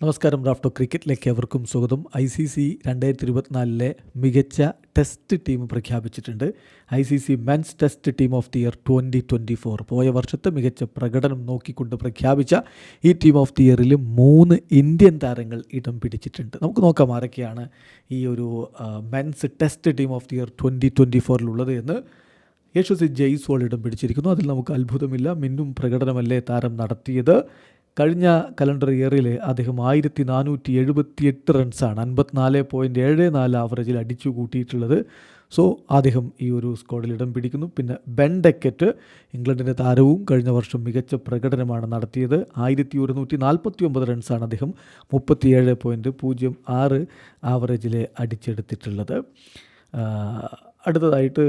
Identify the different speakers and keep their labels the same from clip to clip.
Speaker 1: നമസ്കാരം. റാഫ്റ്റോ ക്രിക്കറ്റിലേക്ക് എവർക്കും സ്വാഗതം. ICC 2024 മികച്ച ടെസ്റ്റ് ടീം പ്രഖ്യാപിച്ചിട്ടുണ്ട്. ICC men's test team of the year 2024 പോയ വർഷത്തെ മികച്ച പ്രകടനം നോക്കിക്കൊണ്ട് പ്രഖ്യാപിച്ച ഈ ടീം ഓഫ് ദി ഇയറിൽ 3 ഇന്ത്യൻ താരങ്ങൾ ഇടം പിടിച്ചിട്ടുണ്ട്. നമുക്ക് നോക്കാം ആരൊക്കെയാണ് ഈ ഒരു men's test team of the year 2024 എന്ന്. യശസ്വി ജയ്സ്വാൾ ഇടം പിടിച്ചിരിക്കുന്നു. അതിൽ നമുക്ക് അത്ഭുതമില്ല. മിന്നും പ്രകടനമല്ലേ താരം നടത്തിയത്. കഴിഞ്ഞ കലണ്ടർ ഇയറിൽ അദ്ദേഹം 1478 റൺസാണ് 54.74 ആവറേജിൽ അടിച്ചു കൂട്ടിയിട്ടുള്ളത്. സോ അദ്ദേഹം ഈ ഒരു സ്ക്വാഡിൽ ഇടം പിടിക്കുന്നു. പിന്നെ ബെൻ ഡെക്കറ്റ്, ഇംഗ്ലണ്ടിൻ്റെ താരവും കഴിഞ്ഞ വർഷം മികച്ച പ്രകടനമാണ് നടത്തിയത്. 1149 റൺസാണ് അദ്ദേഹം 37.06 ആവറേജിൽ അടിച്ചെടുത്തിട്ടുള്ളത്. അടുത്തതായിട്ട്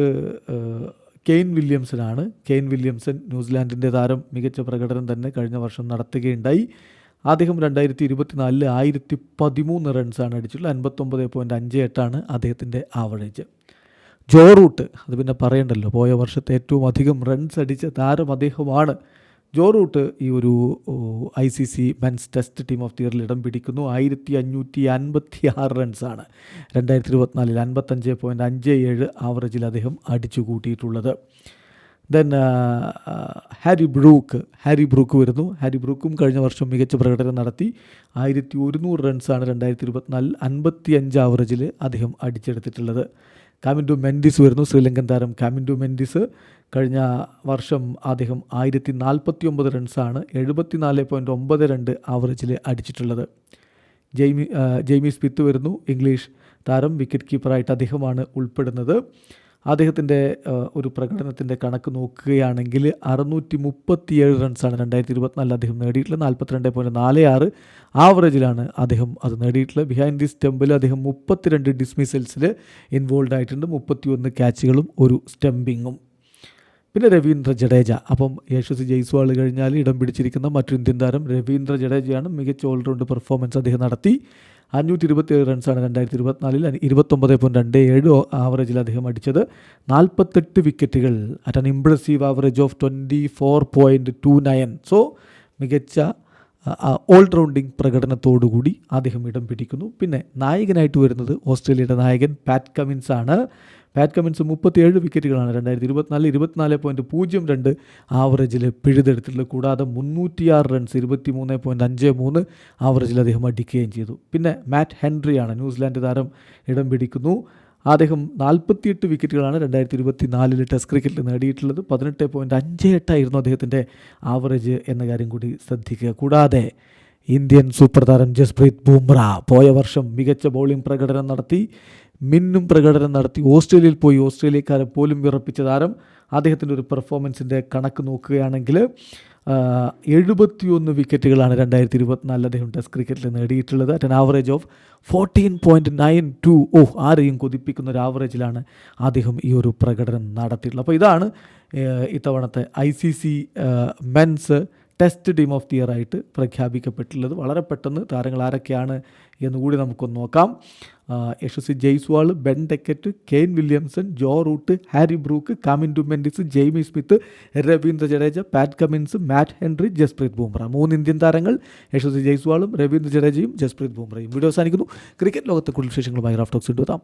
Speaker 1: കെയ്ൻ വില്യംസനാണ്. കെയ്ൻ വില്യംസൺ ന്യൂസിലാൻഡിൻ്റെ താരം മികച്ച പ്രകടനം തന്നെ കഴിഞ്ഞ വർഷം നടത്തുകയുണ്ടായി. അദ്ദേഹം 2024 1013 റൺസാണ് അടിച്ചിട്ടുള്ളത്. 59.58 അദ്ദേഹത്തിൻ്റെ ആവറേജ്. ജോ റൂട്ട്, അത് പിന്നെ പറയണ്ടല്ലോ, പോയ വർഷത്തെ ഏറ്റവും അധികം റൺസ് അടിച്ച താരം അദ്ദേഹമാണ്. ജോ റൂട്ട് ഈ ഒരു ICC men's test team of the ഇയറിൽ ഇടം പിടിക്കുന്നു. 1556 റൺസാണ് 2024 55.57 ആവറേജിൽ അദ്ദേഹം അടിച്ചു കൂട്ടിയിട്ടുള്ളത്. ദെൻ ഹാരി ബ്രൂക്ക് വരുന്നു. ഹാരി ബ്രൂക്കും കഴിഞ്ഞ വർഷം മികച്ച പ്രകടനം നടത്തി. 1100 റൺസാണ് 2024 55 ആവറേജിൽ അദ്ദേഹം അടിച്ചെടുത്തിട്ടുള്ളത്. കാമിൻഡു മെൻഡിസ് വരുന്നു. ശ്രീലങ്കൻ താരം കാമിൻഡു മെൻഡിസ് കഴിഞ്ഞ വർഷം അദ്ദേഹം 1049 റൺസാണ് 74.92 ആവറേജിൽ അടിച്ചിട്ടുള്ളത്. ജെയ്മി സ്മിത്ത് വരുന്നു. ഇംഗ്ലീഷ് താരം, വിക്കറ്റ് കീപ്പറായിട്ട് അദ്ദേഹമാണ് ഉൾപ്പെടുന്നത്. അദ്ദേഹത്തിൻ്റെ ഒരു പ്രകടനത്തിൻ്റെ കണക്ക് നോക്കുകയാണെങ്കിൽ 637 റൺസാണ് 2024 അദ്ദേഹം നേടിയിട്ടുള്ളത്. 42.46 ആവറേജിലാണ് അദ്ദേഹം അത് നേടിയിട്ടുള്ളത്. ബിഹൈൻഡ് ദി സ്റ്റംപിൽ അദ്ദേഹം 32 ഡിസ്മിസൽസിൽ ഇൻവോൾവ് ആയിട്ടുണ്ട്. 31 ക്യാച്ചുകളും ഒരു സ്റ്റംപിങ്ങും. പിന്നെ രവീന്ദ്ര ജഡേജ. അപ്പം യശസ്വി ജയ്സ്വാൾ കഴിഞ്ഞാൽ ഇടം പിടിച്ചിരിക്കുന്ന മറ്റൊരു ഇന്ത്യൻ താരം രവീന്ദ്ര ജഡേജയാണ്. മികച്ച ഓൾറൗണ്ട് പെർഫോമൻസ് അദ്ദേഹം നടത്തി. 527 റൺസാണ് 2024 29.27 ആവറേജിൽ അദ്ദേഹം അടിച്ചത്. 48 വിക്കറ്റുകൾ at an impressive average of 24.29. So മികച്ച ഓൾറൗണ്ടിങ് പ്രകടനത്തോടുകൂടി അദ്ദേഹം ഇടം പിടിക്കുന്നു. പിന്നെ നായകനായിട്ട് വരുന്നത് ഓസ്ട്രേലിയയുടെ നായകൻ പാറ്റ് കമിൻസ് ആണ്. പാറ്റ് കമിൻസ് 37 വിക്കറ്റുകളാണ് 2024 24.02 ആവറേജിൽ പിഴുതെടുത്തിട്ടുള്ളത്. കൂടാതെ 306 റൺസ് 23.53 ആവറേജിൽ അദ്ദേഹം അടിക്കുകയും ചെയ്തു. പിന്നെ മാറ്റ് ഹെൻറിയാണ്, ന്യൂസിലാൻഡ് താരം, ഇടം പിടിക്കുന്നു. അദ്ദേഹം 48 വിക്കറ്റുകളാണ് 2024 ടെസ്റ്റ് ക്രിക്കറ്റിൽ നേടിയിട്ടുള്ളത്. 18.58 അദ്ദേഹത്തിൻ്റെ ആവറേജ് എന്ന കാര്യം കൂടി ശ്രദ്ധിക്കുക. കൂടാതെ ഇന്ത്യൻ സൂപ്പർ താരം ജസ്പ്രീത് ബുംറ പോയ വർഷം മികച്ച ബൗളിംഗ് പ്രകടനം നടത്തി, മിന്നും പ്രകടനം നടത്തി. ഓസ്ട്രേലിയയിൽ പോയി ഓസ്ട്രേലിയക്കാരെ പോലും വിറപ്പിച്ച താരം. അദ്ദേഹത്തിൻ്റെ ഒരു പെർഫോമൻസിൻ്റെ കണക്ക് നോക്കുകയാണെങ്കിൽ 71 വിക്കറ്റുകളാണ് 2024 അദ്ദേഹം ടെസ്റ്റ് ക്രിക്കറ്റിൽ നേടിയിട്ടുള്ളത്. At an average of 14.92. ആരെയും കൊതിപ്പിക്കുന്ന ഒരു ആവറേജിലാണ് അദ്ദേഹം ഈ ഒരു പ്രകടനം നടത്തിയിട്ടുള്ളത്. അപ്പോൾ ഇതാണ് ഇത്തവണത്തെ ICC men's test team of the year ആയിട്ട് പ്രഖ്യാപിക്കപ്പെട്ടുള്ളത്. വളരെ പെട്ടെന്ന് താരങ്ങൾ ആരൊക്കെയാണ് എന്നുകൂടി നമുക്കൊന്ന് നോക്കാം. Yashasvi Jaiswal, Ben Duckett, Kane Williamson, Joe Root, Harry Brook, Kamindu Mendis, Jamie Smith, Ravindra Jadeja, Pat Cummins, Matt Henry, Jasprit Bumrah. 3 Indian താരങ്ങൾ, യശസ്വി ജയ്സ്വാളും രവീന്ദ്ര ജഡേജയും ജസ്പ്രീത് ബുംറയും. വീഡിയോ അവസാനിക്കുന്നു. ക്രിക്കറ്റ് ലോകത്തെ കൂടുതൽ വിശേഷങ്ങളുമായി റാഫ്റ്റോക്സ് കൊണ്ടുവരാം.